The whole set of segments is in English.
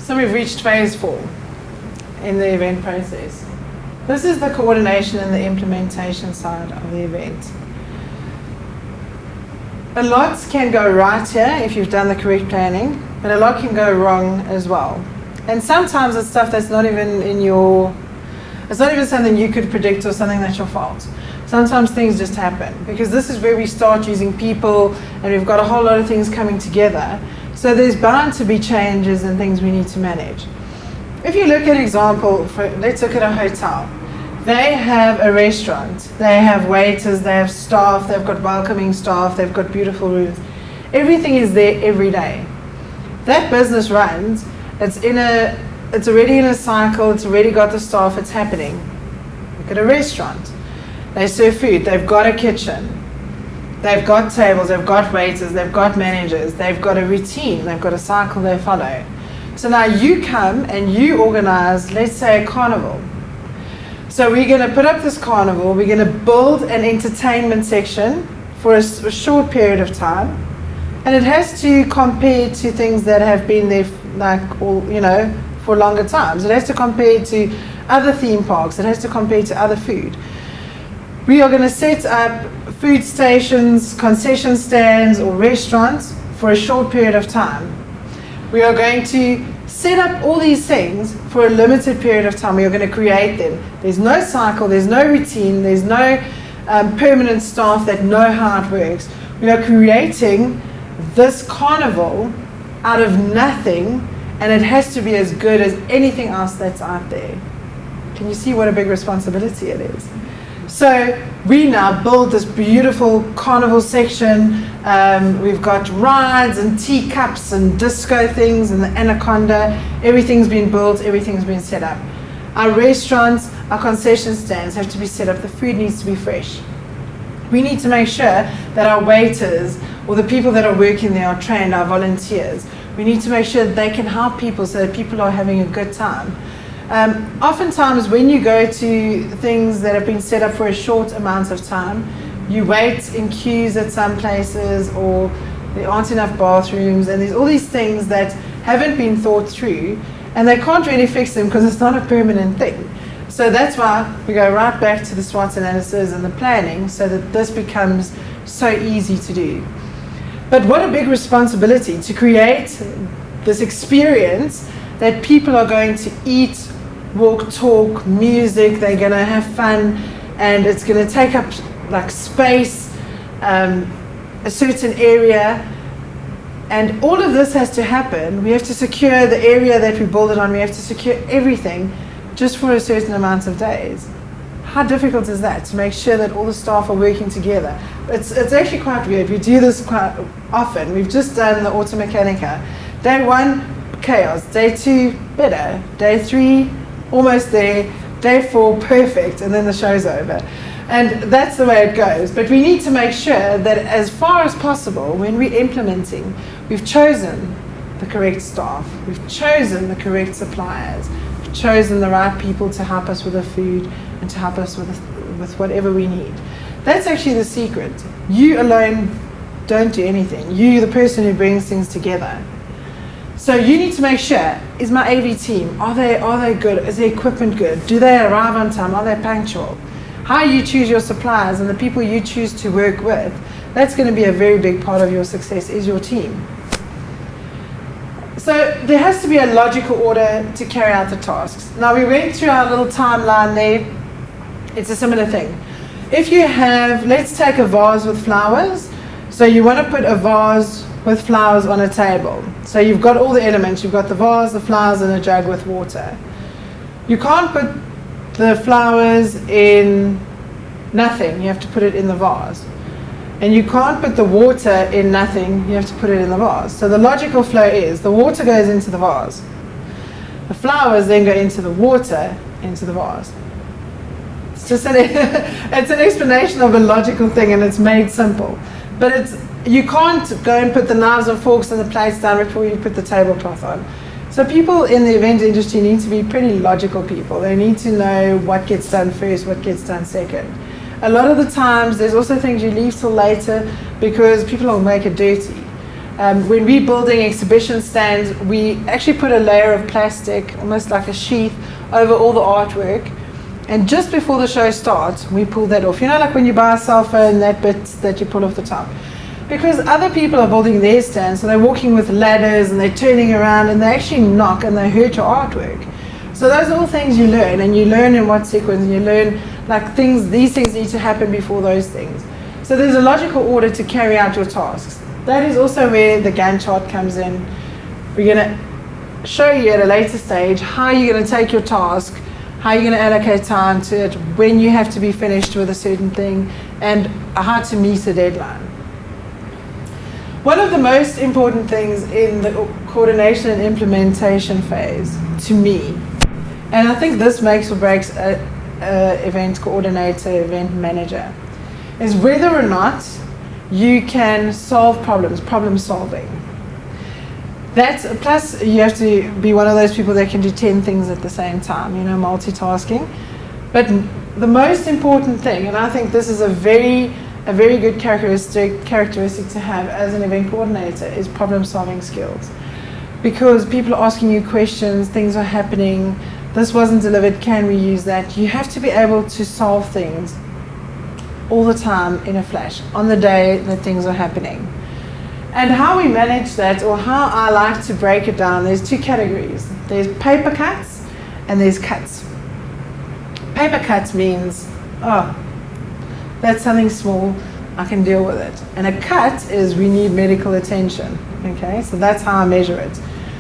So we've reached phase 4 in the event process. This is the coordination and the implementation side of the event. A lot can go right here if you've done the correct planning, but a lot can go wrong as well. And sometimes it's stuff that's not even it's not even something you could predict or something that's your fault. Sometimes things just happen, because this is where we start using people and we've got a whole lot of things coming together. So there's bound to be changes and things we need to manage. If you look at example, let's look at a hotel. They have a restaurant, they have waiters, they have staff, they've got welcoming staff, they've got beautiful rooms. Everything is there every day. That business runs, it's already in a cycle, it's already got the staff, it's happening. Look at a restaurant. They serve food, they've got a kitchen, they've got tables, they've got waiters, they've got managers, they've got a routine, they've got a cycle they follow. So now you come and you organize, let's say, a carnival. So we're going to put up this carnival, we're going to build an entertainment section for a short period of time, and it has to compare to things that have been there for longer times. It has to compare to other theme parks, it has to compare to other food. We are going to set up food stations, concession stands or restaurants for a short period of time. We are going to set up all these things for a limited period of time. We are going to create them. There's no cycle, there's no routine, there's no permanent staff that know how it works. We are creating this carnival out of nothing, and it has to be as good as anything else that's out there. Can you see what a big responsibility it is? So we now build this beautiful carnival section. We've got rides and teacups and disco things and the anaconda. Everything's been built, everything's been set up. Our restaurants, our concession stands have to be set up. The food needs to be fresh. We need to make sure that our waiters or the people that are working there are trained, our volunteers. We need to make sure that they can help people so that people are having a good time. Oftentimes when you go to things that have been set up for a short amount of time, you wait in queues at some places, or there aren't enough bathrooms, and there's all these things that haven't been thought through, and they can't really fix them because it's not a permanent thing. So that's why we go right back to the SWOT analysis and the planning, so that this becomes so easy to do. But what a big responsibility to create this experience that people are going to eat, walk, talk, music, they're going to have fun, and it's going to take up like space, a certain area, and all of this has to happen. We have to secure the area that we build it on, we have to secure everything just for a certain amount of days. How difficult is that, to make sure that all the staff are working together? It's actually quite weird. We do this quite often. We've just done the Auto Mechanica. Day 1, chaos. Day 2, better. Day 3, almost there. Day 4, perfect. And then the show's over. And that's the way it goes. But we need to make sure that as far as possible, when we're implementing, we've chosen the correct staff. We've chosen the correct suppliers. We've chosen the right people to help us with the food and to help us with whatever we need. That's actually the secret. You alone don't do anything. You're the person who brings things together. So you need to make sure, is my AV team, are they good? Is the equipment good? Do they arrive on time? Are they punctual? How you choose your suppliers and the people you choose to work with, that's going to be a very big part of your success, is your team. So there has to be a logical order to carry out the tasks. Now we went through our little timeline there. It's a similar thing. If you have, let's take a vase with flowers. So you want to put a vase with flowers on a table. So you've got all the elements. You've got the vase, the flowers, and a jug with water. You can't put the flowers in nothing. You have to put it in the vase. And you can't put the water in nothing. You have to put it in the vase. So the logical flow is the water goes into the vase. The flowers then go into the water, into the vase. It's just it's an explanation of a logical thing, and it's made simple. But you can't go and put the knives and forks and the plates down before you put the tablecloth on. So people in the event industry need to be pretty logical people. They need to know what gets done first, what gets done second. A lot of the times there's also things you leave till later because people will make it dirty. When we're building exhibition stands, we actually put a layer of plastic, almost like a sheath, over all the artwork. And just before the show starts, we pull that off. You know, like when you buy a cell phone, that bit that you pull off the top. Because other people are building their stands, so they're walking with ladders and they're turning around and they actually knock and they hurt your artwork. So those are all things you learn, and you learn in what sequence, and you learn like these things need to happen before those things. So there's a logical order to carry out your tasks. That is also where the Gantt chart comes in. We're going to show you at a later stage how you're going to take your task, how you're going to allocate time to it, when you have to be finished with a certain thing, and how to meet a deadline. One of the most important things in the coordination and implementation phase, to me, and I think this makes or breaks an event coordinator, event manager, is whether or not you can solve problems, problem solving. Plus you have to be one of those people that can do 10 things at the same time, you know, multitasking. But the most important thing, and I think this is a very good characteristic to have as an event coordinator, is problem solving skills. Because people are asking you questions, things are happening, this wasn't delivered, can we use that? You have to be able to solve things all the time in a flash, on the day that things are happening. And how we manage that, or how I like to break it down, there's two categories. There's paper cuts and there's cuts. Paper cuts means, oh, that's something small, I can deal with it. And a cut is we need medical attention, okay? So that's how I measure it.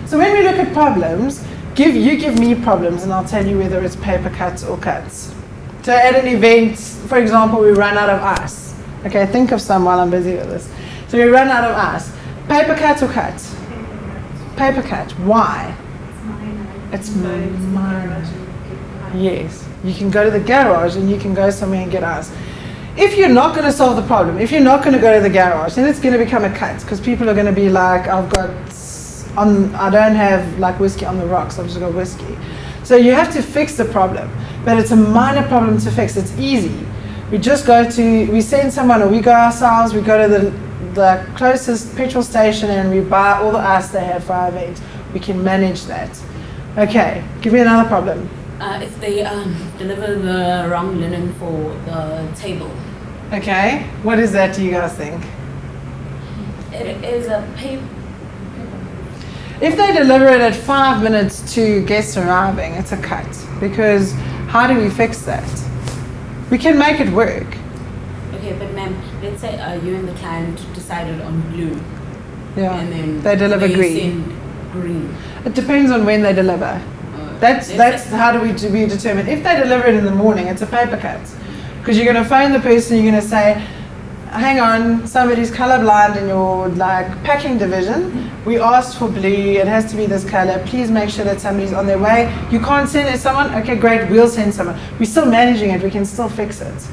So when we look at problems, you give me problems and I'll tell you whether it's paper cuts or cuts. So at an event, for example, we run out of ice. Okay, think of some while I'm busy with this. So we run out of ice. Paper cut or cut? Paper cut. Why? It's minor. Yes. You can go to the garage and you can go somewhere and get ice. If you're not going to solve the problem, if you're not going to go to the garage, then it's going to become a cut, because people are going to be like, I don't have like whiskey on the rocks, I've just got whiskey. So you have to fix the problem, but it's a minor problem to fix. It's easy. We send someone, or we go ourselves, we go to the closest petrol station and we buy all the ice they have for our event. We can manage that. Okay, give me another problem. If they deliver the wrong linen for the table. Okay, what is that, do you guys think? It is a paper. If they deliver it at 5 minutes to guests arriving, it's a cut. Because how do we fix that? We can make it work. Okay, but ma'am, let's say you and the client decided on blue. Yeah, and then they deliver green. Send green. It depends on when they deliver. That's how do we determine. If they deliver it in the morning, it's a paper cut. Because you're going to phone the person, you're going to say, hang on, somebody's colorblind in your packing division. We asked for blue, it has to be this color. Please make sure that somebody's on their way. You can't send someone? Okay, great, we'll send someone. We're still managing it, we can still fix it.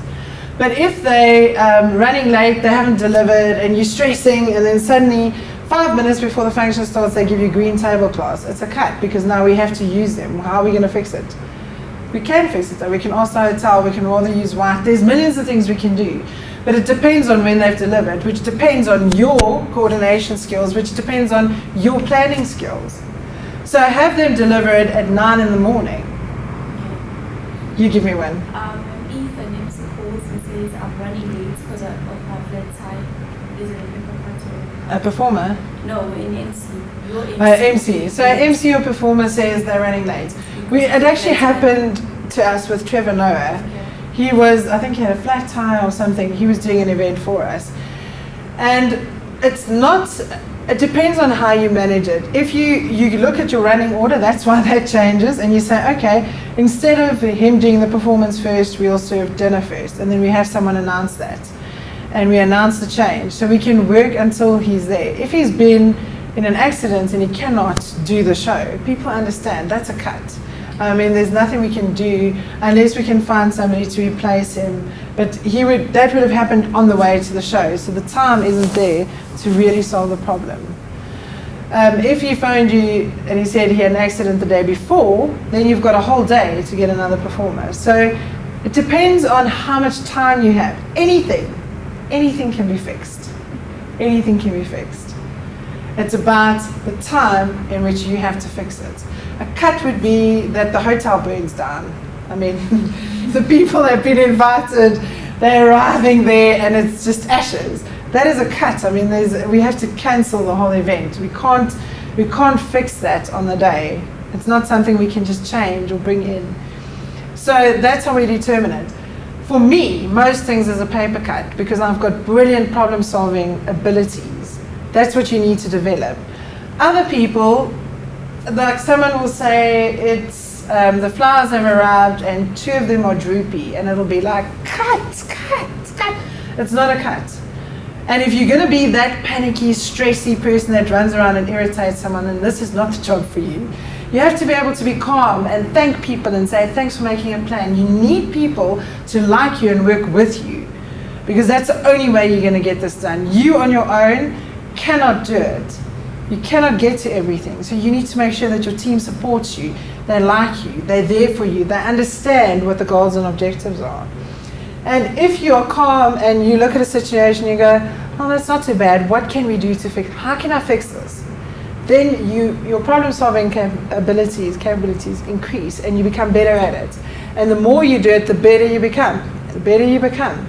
But if they running late, they haven't delivered, and you're stressing, and then suddenly 5 minutes before the function starts, they give you green tablecloths. It's a cut, because now we have to use them. How are we going to fix it? We can fix it though. We can ask the hotel, we can rather use white. There's millions of things we can do. But it depends on when they've delivered, which depends on your coordination skills, which depends on your planning skills. So have them deliver it at 9 in the morning. You give me one. If an MC calls and says I'm running late because of my flat tire, is it a paper cut or? A performer? No, an MC. Your MC. MC. So an MC or performer says they're running late. It actually happened to us with Trevor Noah. He was, I think he had a flat tire or something. He was doing an event for us. And it depends on how you manage it. If you look at your running order, that's why that changes. And you say, okay, instead of him doing the performance first, we'll serve dinner first. And then we have someone announce that. And we announce the change. So we can work until he's there. If he's been in an accident and he cannot do the show, people understand that's a cut. I mean, there's nothing we can do unless we can find somebody to replace him. But that would have happened on the way to the show, so the time isn't there to really solve the problem. If he phoned you and he said he had an accident the day before, then you've got a whole day to get another performer. So it depends on how much time you have. Anything can be fixed. Anything can be fixed. It's about the time in which you have to fix it. A cut would be that the hotel burns down. I mean, the people have been invited, they're arriving there and it's just ashes. That is a cut. I mean, we have to cancel the whole event. We can't fix that on the day. It's not something we can just change or bring in. So that's how we determine it. For me, most things is a paper cut because I've got brilliant problem-solving abilities. That's what you need to develop. Other people, like someone will say it's the flowers have arrived and 2 of them are droopy, and it'll be like, cut, cut, cut. It's not a cut. And if you're going to be that panicky, stressy person that runs around and irritates someone, then this is not the job for you. You have to be able to be calm and thank people and say, thanks for making a plan. You need people to like you and work with you, because that's the only way you're going to get this done. You on your own cannot do it. You cannot get to everything. So you need to make sure that your team supports you. They like you. They're there for you. They understand what the goals and objectives are. And if you're calm and you look at a situation, you go, oh, that's not too bad. What can we do to fix? How can I fix this? Then your problem-solving capabilities increase, and you become better at it. And the more you do it, the better you become. The better you become.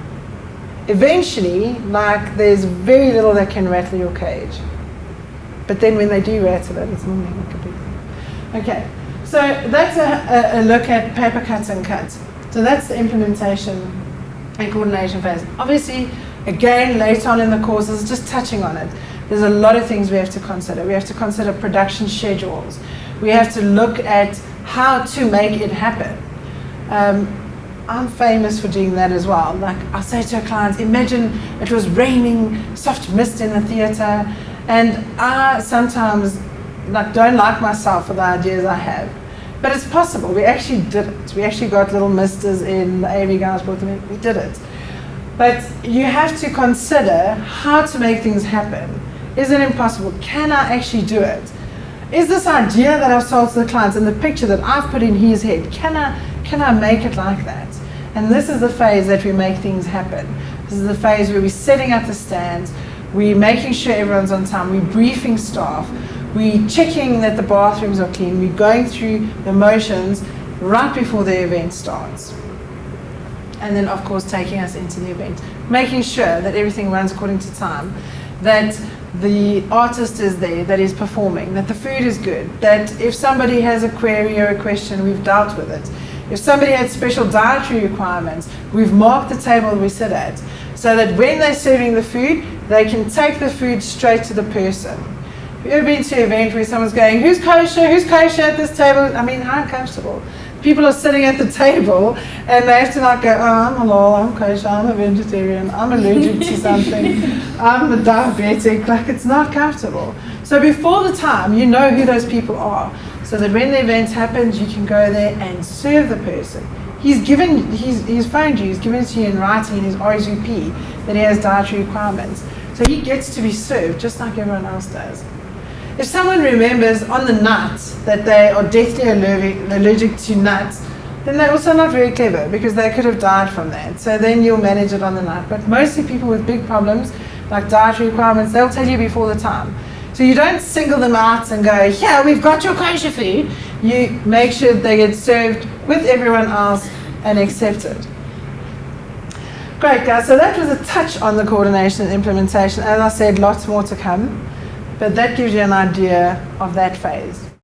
Eventually, like, there's very little that can rattle your cage. But then when they do rattle it, it's normally like a big thing. Okay, so that's a look at paper cuts and cuts. So that's the implementation and coordination phase. Obviously, again, later on in the courses, just touching on it, there's a lot of things we have to consider. We have to consider production schedules. We have to look at how to make it happen. I'm famous for doing that as well. Like, I'll say to a client, imagine it was raining, soft mist in the theater, and I sometimes don't like myself for the ideas I have. But it's possible. We actually did it. We actually got little misters in, the AV guys brought them in. We did it. But you have to consider how to make things happen. Is it impossible? Can I actually do it? Is this idea that I've sold to the clients and the picture that I've put in his head, can I make it like that? And this is the phase that we make things happen. This is the phase where we're setting up the stands, we're making sure everyone's on time, we're briefing staff, we're checking that the bathrooms are clean, we're going through the motions right before the event starts. And then, of course, taking us into the event, making sure that everything runs according to time, that the artist is there, that is performing, that the food is good, that if somebody has a query or a question, we've dealt with it. If somebody had special dietary requirements, we've marked the table we sit at, so that when they're serving the food, they can take the food straight to the person. Have you ever been to an event where someone's going, who's kosher at this table? I mean, how uncomfortable. People are sitting at the table and they have to go, oh, I'm halal, I'm kosher, I'm a vegetarian, I'm allergic to something, I'm a diabetic. Like, it's not comfortable. So before the time, you know who those people are, so that when the event happens, you can go there and serve the person. He's phoned you, he's given it to you in writing in his RSVP that he has dietary requirements. So he gets to be served just like everyone else does. If someone remembers on the night that they are deathly allergic to nuts, then they're also not very clever, because they could have died from that. So then you'll manage it on the night. But mostly people with big problems, like dietary requirements, they'll tell you before the time. So you don't single them out and go, yeah, we've got your kosher food. You make sure they get served with everyone else and accepted. Great, guys. So that was a touch on the coordination and implementation. As I said, lots more to come. But that gives you an idea of that phase.